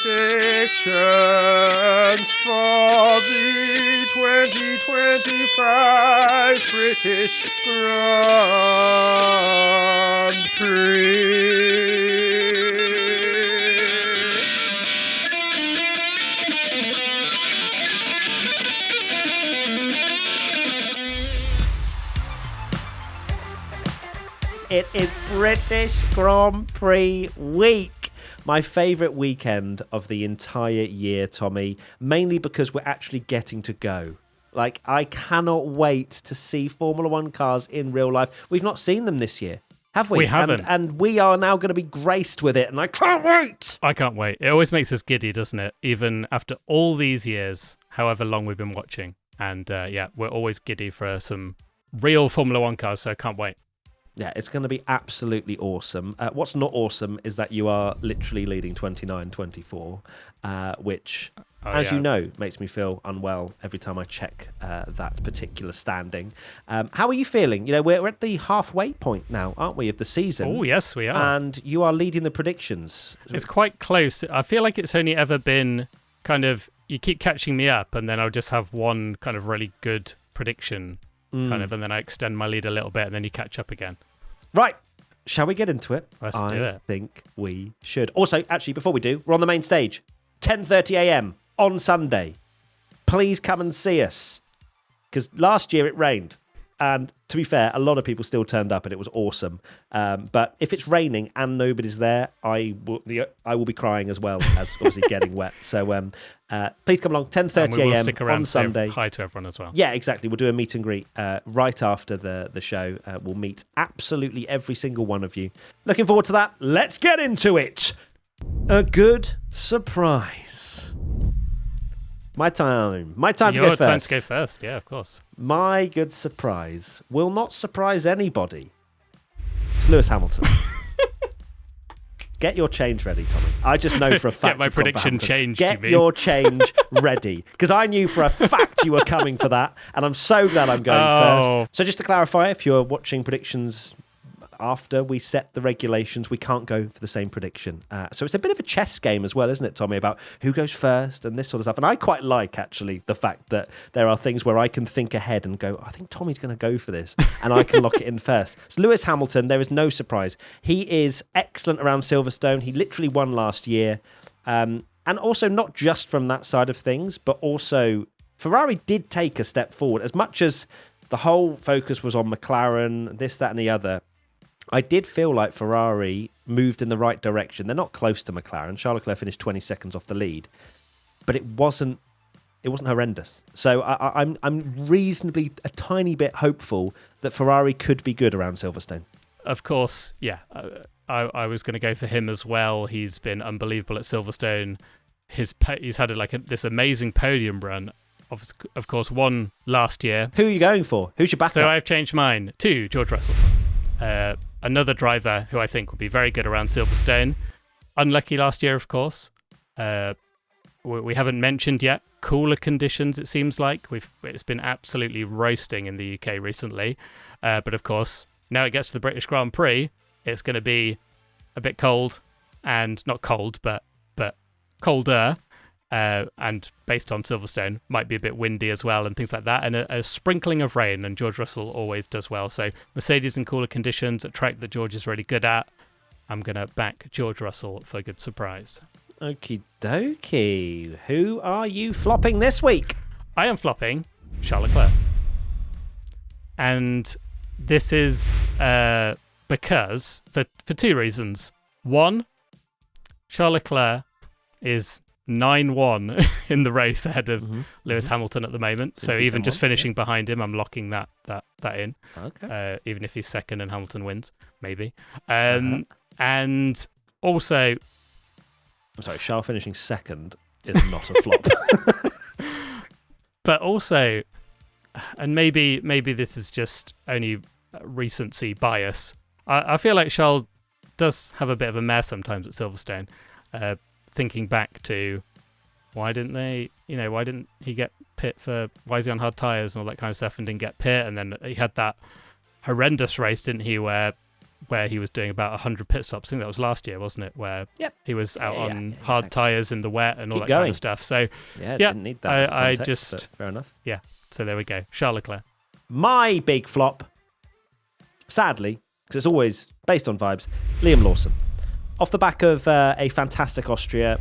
predictions for the 2025 British Grand Prix. It is British Grand Prix week. My favourite weekend of the entire year, Tommy, mainly because we're actually getting to go. Like, I cannot wait to see Formula One cars in real life. We've not seen them this year, have we? We haven't. And we are now going to be graced with it, and I can't wait! I can't wait. It always makes us giddy, doesn't it? Even after all these years, however long we've been watching. And yeah, we're always giddy for some real Formula One cars, so I can't wait. Yeah, it's going to be absolutely awesome. What's not awesome is that you are literally leading 29-24, which, you know, makes me feel unwell every time I check that particular standing. How are you feeling? You know, we're at the halfway point now, aren't we, of the season? Oh, yes, we are. And you are leading the predictions. It's quite close. I feel like it's only ever been kind of, you keep catching me up, and then I'll just have one kind of really good prediction. Kind of, and then I extend my lead a little bit, and then you catch up again. Right. Shall we get into it? Let's do it. I think we should. Also, actually, before we do, we're on the main stage. 10:30 a.m. on Sunday. Please come and see us. Because last year it rained. And to be fair, a lot of people still turned up and it was awesome. But if it's raining and nobody's there, I will be crying as well as obviously getting wet. So please come along, 10:30 a.m. on Sunday. Hi to everyone as well. Yeah, exactly. We'll do a meet and greet right after the show. We'll meet absolutely every single one of you. Looking forward to that. Let's get into it. A good surprise. My time to go first. Your time to go first, yeah, of course. My good surprise will not surprise anybody. It's Lewis Hamilton. Get your change ready, Tommy. I just know for a fact. Get my prediction changed. Get your change ready. Because I knew for a fact you were coming for that, and I'm so glad I'm going first. So just to clarify, if you're watching predictions after we set the regulations, we can't go for the same prediction. So it's a bit of a chess game as well, isn't it, Tommy, about who goes first and this sort of stuff. And I quite like, actually, the fact that there are things where I can think ahead and go, I think Tommy's going to go for this, and I can lock it in first. So Lewis Hamilton, there is no surprise. He is excellent around Silverstone. He literally won last year. And also not just from that side of things, but also Ferrari did take a step forward. As much as the whole focus was on McLaren, this, that, and the other, I did feel like Ferrari moved in the right direction. They're not close to McLaren. Charles Leclerc finished 20 seconds off the lead, but it wasn't horrendous. So I'm reasonably a tiny bit hopeful that Ferrari could be good around Silverstone. Of course, yeah. I was going to go for him as well. He's been unbelievable at Silverstone. He's had this amazing podium run. Of course, one last year. Who are you going for? Who's your backup? So I've changed mine to George Russell. Another driver who I think will be very good around Silverstone. Unlucky last year, of course. We haven't mentioned yet cooler conditions, it seems like. It's been absolutely roasting in the UK recently. But of course, now it gets to the British Grand Prix, it's going to be a bit cold, and not cold, but colder. And based on Silverstone, might be a bit windy as well and things like that, and a sprinkling of rain, and George Russell always does well. So Mercedes in cooler conditions, a track that George is really good at. I'm going to back George Russell for a good surprise. Okie dokie. Who are you flopping this week? I am flopping Charles Leclerc. And this is because, for two reasons. One, Charles Leclerc is 9-1 in the race ahead of Lewis Hamilton at the moment. So even just finishing behind him, I'm locking that in. Okay. Even if he's second and Hamilton wins, maybe. And also, I'm sorry, Charles finishing second is not a flop. But also, and maybe this is just only recency bias. I feel like Charles does have a bit of a mare sometimes at Silverstone. Thinking back to why didn't he get pit for, why is he on hard tyres and all that kind of stuff and didn't get pit, and then he had that horrendous race, didn't he, where where he was doing about 100 pit stops. I think that was last year, wasn't it? Where he was out on hard tyres in the wet and all that kind of stuff. So didn't need that as context, but fair enough. Yeah, so there we go. Charles Leclerc. My big flop, sadly, because it's always based on vibes, Liam Lawson. Off the back of a fantastic Austria,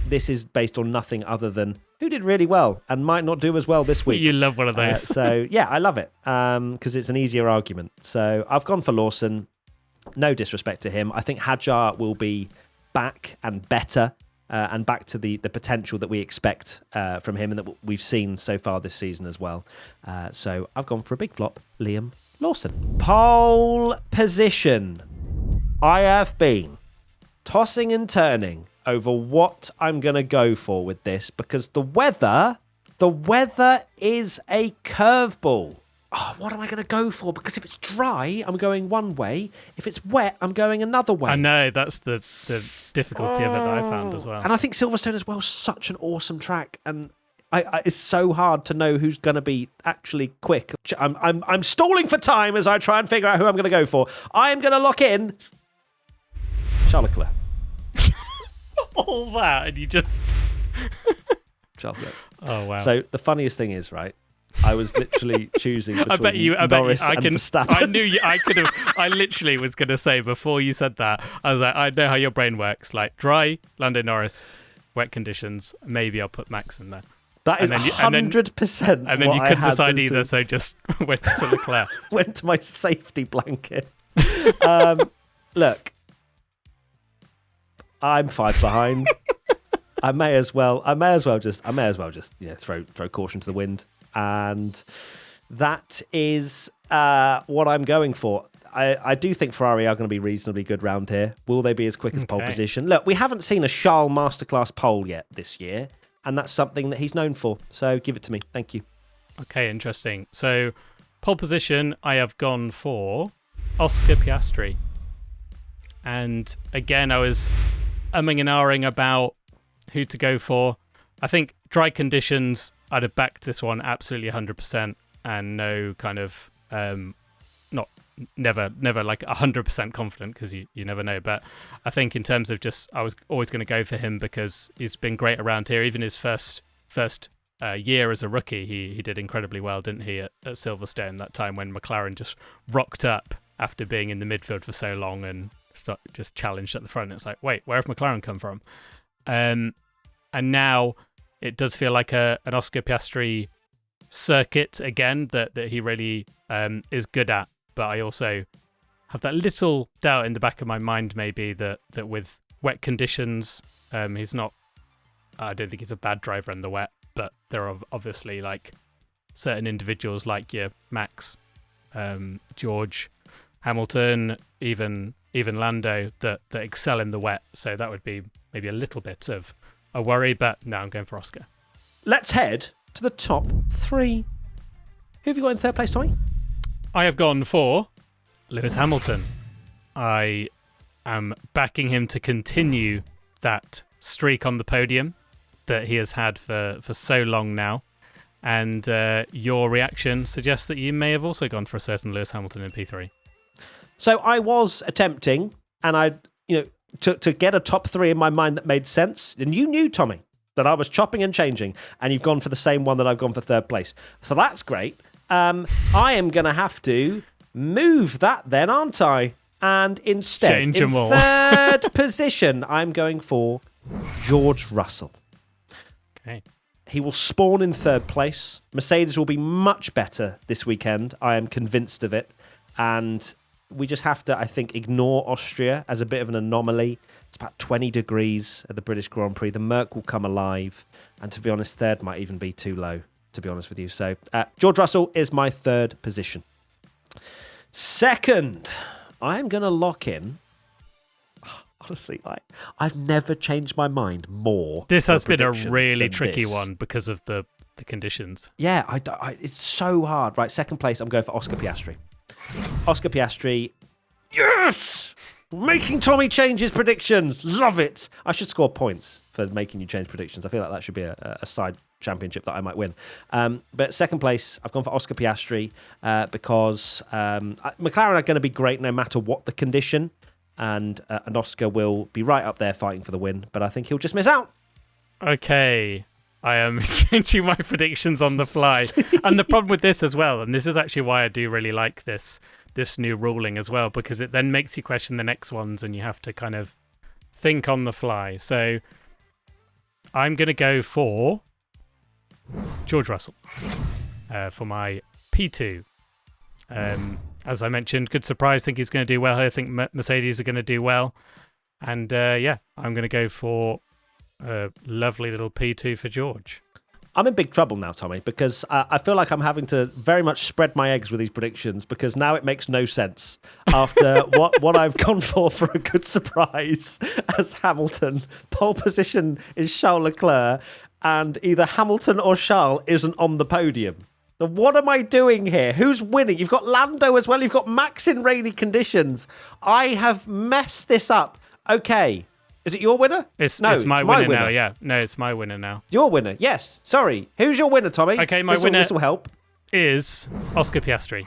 this is based on nothing other than who did really well and might not do as well this week. You love one of those. So, yeah, I love it because it's an easier argument. So I've gone for Lawson. No disrespect to him. I think Hadjar will be back and better and back to the potential that we expect from him and that we've seen so far this season as well. So I've gone for a big flop, Liam Lawson. Pole position. I have been tossing and turning over what I'm going to go for with this because the weather is a curveball. Oh, what am I going to go for? Because if it's dry, I'm going one way. If it's wet, I'm going another way. I know, that's the difficulty of it that I found as well. And I think Silverstone as well is such an awesome track, and it's so hard to know who's going to be actually quick. I'm stalling for time as I try and figure out who I'm going to go for. I am going to lock in Charles Leclerc. All that, and you just... Charles Leclerc. Oh, wow. So the funniest thing is, right, I was literally choosing between Norris and Verstappen. I literally was going to say before you said that, I was like, I know how your brain works. Like dry, Lando Norris, wet conditions, maybe I'll put Max in there. That is 100%. And then you couldn't decide either, so just went to Leclerc. Went to my safety blanket. Look, I'm 5 behind. I may as well just throw caution to the wind. And that is what I'm going for. I do think Ferrari are going to be reasonably good round here. Will they be as quick as pole position? Look, we haven't seen a Charles masterclass pole yet this year, and that's something that he's known for. So give it to me. Thank you. Okay, interesting. So pole position, I have gone for Oscar Piastri. And again, I was umming and ahhing about who to go for. I think dry conditions, I'd have backed this one absolutely 100% and no kind of, never like 100% confident because you never know. But I think in terms of just, I was always going to go for him because he's been great around here. Even his first year as a rookie, he did incredibly well, didn't he, at Silverstone, that time when McLaren just rocked up after being in the midfield for so long and just challenged at the front. It's like, wait, where have McLaren come from? And now it does feel like an Oscar Piastri circuit again that he really is good at. But I also have that little doubt in the back of my mind maybe that with wet conditions, he's not... I don't think he's a bad driver in the wet, but there are obviously like certain individuals like your Max, George, Hamilton, even Lando that excel in the wet. So that would be maybe a little bit of a worry, but no, I'm going for Oscar. Let's head to the top 3. Who have you got in third place, Tommy? I have gone for Lewis Hamilton. I am backing him to continue that streak on the podium that he has had for so long now. And your reaction suggests that you may have also gone for a certain Lewis Hamilton in P3. So I was attempting, and to get a top 3 in my mind that made sense. And you knew, Tommy, that I was chopping and changing, and you've gone for the same one that I've gone for third place. So that's great. I am going to have to move that then, aren't I? And instead, in third position, I'm going for George Russell. Okay. He will spawn in third place. Mercedes will be much better this weekend. I am convinced of it. And we just have to, I think, ignore Austria as a bit of an anomaly. It's about 20 degrees at the British Grand Prix. The Merc will come alive. And to be honest, third might even be too low, to be honest with you. So George Russell is my third position. Second, I'm going to lock in. Honestly, I've never changed my mind more. This has been a really tricky one because of the conditions. Yeah, it's so hard. Right, second place, I'm going for Oscar Piastri. Oscar Piastri, yes! Making Tommy change his predictions. Love it. I should score points for making you change predictions. I feel like that should be a side championship that I might win. But second place, I've gone for Oscar Piastri because McLaren are going to be great no matter what the condition. And Oscar will be right up there fighting for the win. But I think he'll just miss out. Okay. I am changing my predictions on the fly. And the problem with this as well, and this is actually why I do really like this new ruling as well, because it then makes you question the next ones and you have to kind of think on the fly. So I'm going to go for George Russell for my P2. As I mentioned, good surprise. Think he's going to do well. I think Mercedes are going to do well. And I'm going to go for a lovely little P2 for George. I'm in big trouble now, Tommy, because I feel like I'm having to very much spread my eggs with these predictions because now it makes no sense after what I've gone for a good surprise as Hamilton. Pole position is Charles Leclerc, and either Hamilton or Charles isn't on the podium. Now, what am I doing here? Who's winning? You've got Lando as well. You've got Max in rainy conditions. I have messed this up. Okay. Is it your winner? It's my winner now, yeah. No, it's my winner now. Your winner, yes. Sorry. Who's your winner, Tommy? Okay, my winner this will help. Is Oscar Piastri.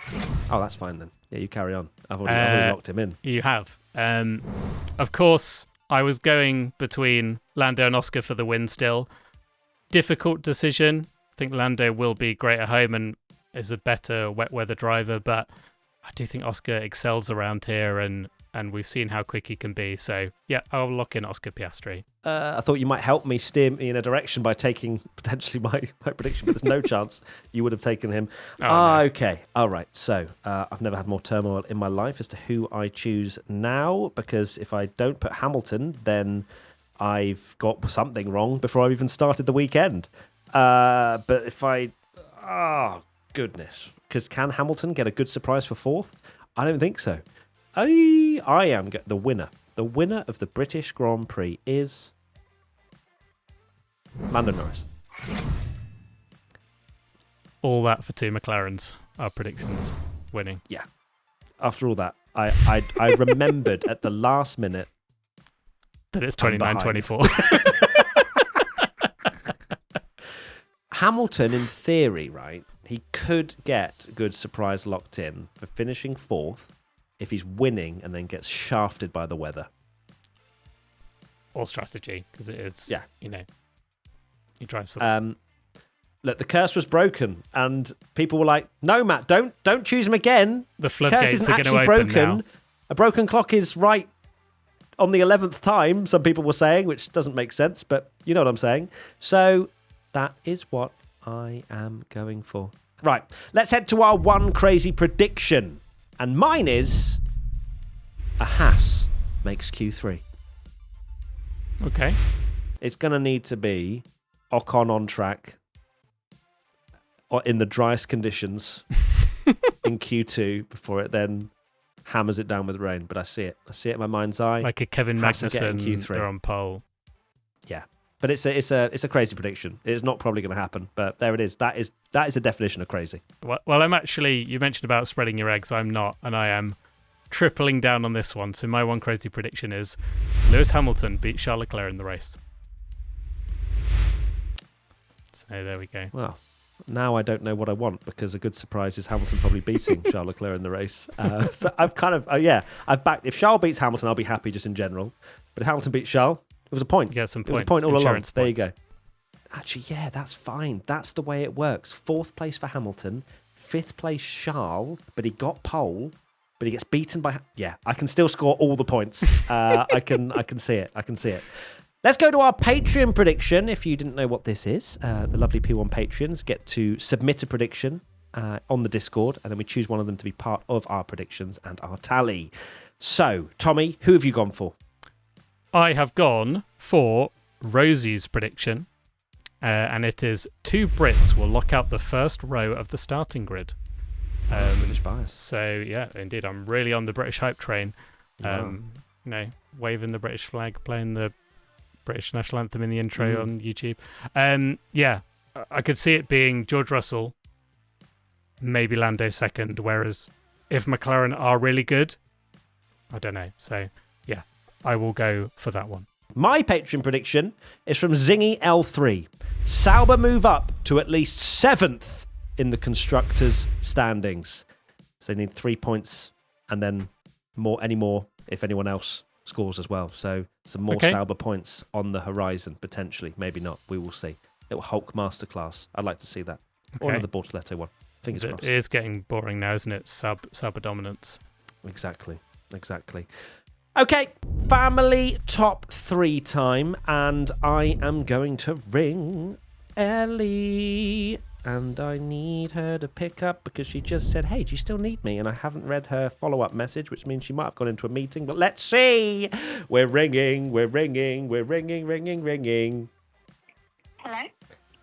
Oh, that's fine then. Yeah, you carry on. I've already locked him in. You have. Of course, I was going between Lando and Oscar for the win still. Difficult decision. I think Lando will be great at home and is a better wet weather driver, but I do think Oscar excels around here and we've seen how quick he can be. So, yeah, I'll lock in Oscar Piastri. I thought you might help me steer me in a direction by taking potentially my prediction, but there's no chance you would have taken him. No. Okay. All right. So, I've never had more turmoil in my life as to who I choose now, because if I don't put Hamilton, then I've got something wrong before I've even started the weekend. But if I... Oh, goodness. Because can Hamilton get a good surprise for fourth? I don't think so. I am the winner. The winner of the British Grand Prix is Lando Norris. All that for two McLarens. Our predictions winning. Yeah. After all that, I remembered at the last minute that it's 29-24. Hamilton, in theory, right, he could get a good surprise locked in for finishing fourth if he's winning and then gets shafted by the weather. Or strategy, because it is, he drives look, the curse was broken, and people were like, no, Matt, don't choose him again. The floodgates are going to open broken. now. A broken clock is right on the 11th time, some people were saying, which doesn't make sense, but you know what I'm saying. So that is what I am going for. Right, let's head to our one crazy prediction. And mine is a Haas makes Q3. Okay. It's going to need to be Ocon on track or in the driest conditions in Q2 before it then hammers it down with rain. But I see it. I see it in my mind's eye. Like a Kevin Magnussen, they're on pole. Yeah. But it's a crazy prediction. It's not probably going to happen, but there it is. That is the definition of crazy. Well, I'm actually, you mentioned about spreading your eggs. I'm not, and I am tripling down on this one. So my one crazy prediction is Lewis Hamilton beat Charles Leclerc in the race. So there we go. Well, now I don't know what I want because a good surprise is Hamilton probably beating Charles Leclerc in the race. So I've kind of, I've backed. If Charles beats Hamilton, I'll be happy just in general. But if Hamilton beats Charles, it was a point. You get some points. It was a point all along. There you points. go. Actually, yeah, that's fine. That's the way it works. Fourth place for Hamilton, fifth place Charles, but he got pole, but he gets beaten by... Yeah, I can still score all the points. I can see it. I can see it. Let's go to our Patreon prediction. If you didn't know what this is, the lovely P1 Patreons get to submit a prediction on the Discord, and then we choose one of them to be part of our predictions and our tally. So, Tommy, who have you gone for? I have gone for Rosie's prediction, and it is 2 Brits will lock out the first row of the starting grid. British bias. So, yeah, indeed, I'm really on the British hype train. Wow. Waving the British flag, playing the British national anthem in the intro on YouTube. I could see it being George Russell, maybe Lando second, whereas if McLaren are really good, I don't know. So yeah, I will go for that one. My Patreon prediction is from Zingy L3. Sauber move up to at least 7th in the constructors' standings. So they need 3 points and then any more if anyone else scores as well. So some more Sauber points on the horizon, potentially. Maybe not. We will see. Little Hulk masterclass. I'd like to see that. Or another Bortoletto one. Fingers crossed. It is getting boring now, isn't it? Sauber dominance. Exactly. Okay, family top 3 time, and I am going to ring Ellie, and I need her to pick up because she just said, hey, do you still need me? And I haven't read her follow-up message, which means she might have gone into a meeting, but let's see. We're ringing. Hello?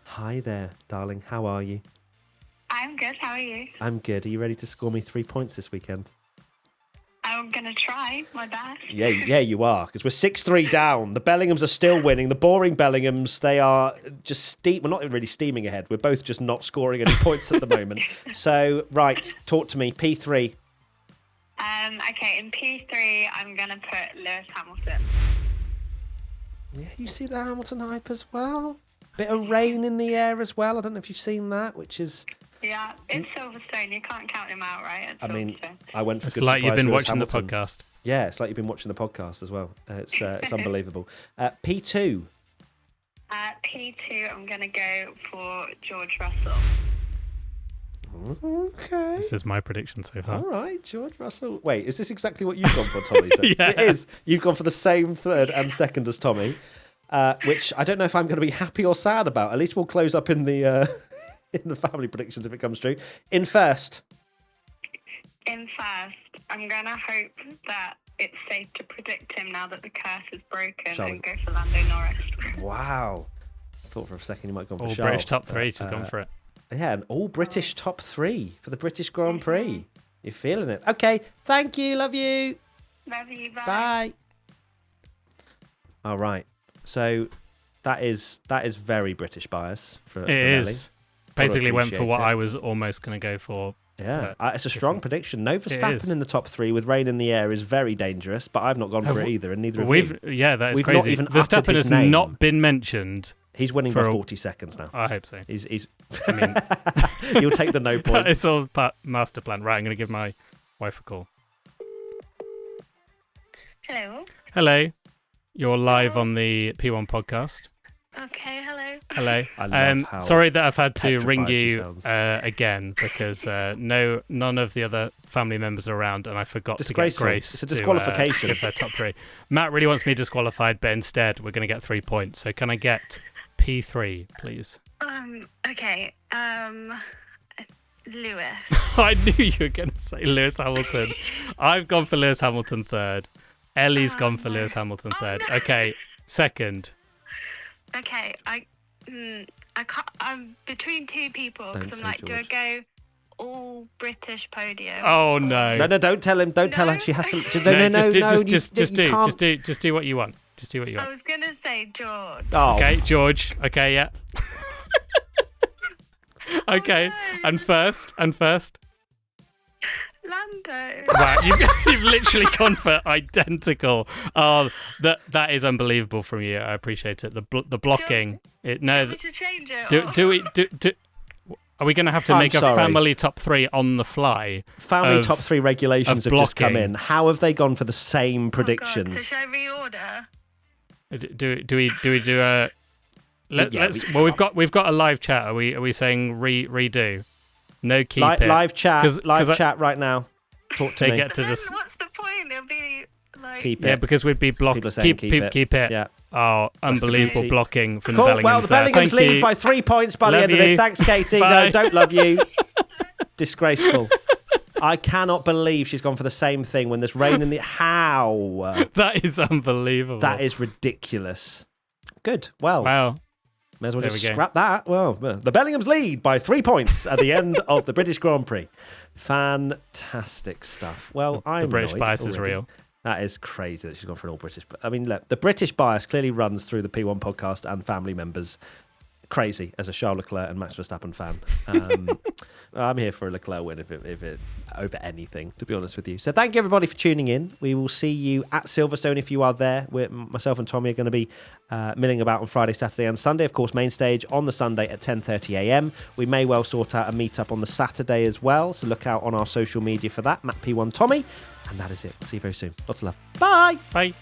Hi there, darling. How are you? I'm good. How are you? I'm good. Are you ready to score me 3 points this weekend? I'm going to try my best. Yeah, you are, because we're 6-3 down. The Bellinghams are still winning. The boring Bellinghams, they are just we're not really steaming ahead. We're both just not scoring any points at the moment. So, right, talk to me. P3. Okay, in P3, I'm going to put Lewis Hamilton. Yeah, you see the Hamilton hype as well? Bit of rain in the air as well. I don't know if you've seen that, which is... Yeah, it's Silverstone. You can't count him out, right? I mean, I went for it's good like you've been Lewis watching Hamilton. the podcast. Yeah, it's like you've been watching the podcast as well. It's unbelievable. P2. P2, I'm going to go for George Russell. Okay. This is my prediction so far. All right, George Russell. Wait, is this exactly what you've gone for, Tommy? So Yeah. It is. You've gone for the same third and second as Tommy, which I don't know if I'm going to be happy or sad about. At least we'll close up in the in the family predictions if it comes true. In first, I'm going to hope that it's safe to predict him now that the curse is broken and go for Lando Norris. Wow. I thought for a second you might have gone for All Charles. British top 3, she's gone for it. Yeah, an all British top 3 for the British Grand Prix. You're feeling it. Okay, thank you. Love you. Love you. Bye. Bye. All right. So that is very British bias for It Ellie. is. Basically went for what it. I was almost going to go for. Yeah, it's a strong prediction. No is. Verstappen in the top 3 with rain in the air is very dangerous, but I've not gone for it either, and neither have you. Yeah, that is We've crazy. not even uttered Verstappen his has name. not been mentioned. He's winning by 40 seconds now. I hope so. He's I mean, You'll take the no point. it's all part master plan. Right, I'm going to give my wife a call. Hello. Hello. You're live on the P1 podcast. Okay, hello. Hello. I love how sorry that I've had to petrified ring she you sounds. again because none of the other family members are around, and I forgot to get Disgraceful. Grace. It's a disqualification. To give her top 3. Matt really wants me disqualified, but instead we're going to get 3 points. So can I get P3, please? Okay. Lewis. I knew you were going to say Lewis Hamilton. I've gone for Lewis Hamilton third. Ellie's gone for Lewis Hamilton third. No. Okay, second. Okay, I can't. I'm between 2 people because Don't I'm say like, do I George. go all British podium? Oh no! No, don't tell him. Don't tell her. No. She has to. Just do what you want. Just do what you I want. was gonna say George. Oh, Okay, George. Okay, yeah. Okay, no. and first. Lando. Wow, you've literally gone for identical. Oh, that is unbelievable from you. I appreciate it. The blocking. Do you want me Do to change it? Are we going to have to I'm make sorry. a family top 3 on the fly? family of- top 3 regulations of have just come blocking. in. How have they gone for the same Oh, God. predictions? So should I reorder? Do we do a? Yeah, We've got a live chat. Are we saying redo? No, keep it. Live chat. 'Cause Chat right now. Talk to They me. get But to then this. what's the point? It'll be like. Keep it. Yeah, because we'd be blocking. People are saying keep it. Yeah. Oh, unbelievable beauty. blocking from Cool. the Bellinghams. Well, the there. Bellinghams Thank lead you. by 3 points by the Love end of this. you. Thanks, Katie. Bye. No, don't love you. Disgraceful. I cannot believe she's gone for the same thing when there's rain in the... How? That is unbelievable. That is ridiculous. Good. Well, Wow. may as well There just we go. scrap that. Well, the Bellinghams lead by 3 points at the end of the British Grand Prix. Fantastic stuff. Well, I'm The British annoyed bias is already. real. That is crazy that she's gone for an all British. But I mean, look, the British bias clearly runs through the P1 podcast and family members crazy as a Charles Leclerc and Max Verstappen fan. I'm here for a Leclerc win if it over anything, to be honest with you. So thank you everybody for tuning in. We will see you at Silverstone if you are there. Myself and Tommy are going to be milling about on Friday, Saturday and Sunday. Of course, main stage on the Sunday at 10:30 a.m. We may well sort out a meet-up on the Saturday as well, so look out on our social media for that. Matt P1 Tommy. And that is it. See you very soon. Lots of love. Bye. Bye.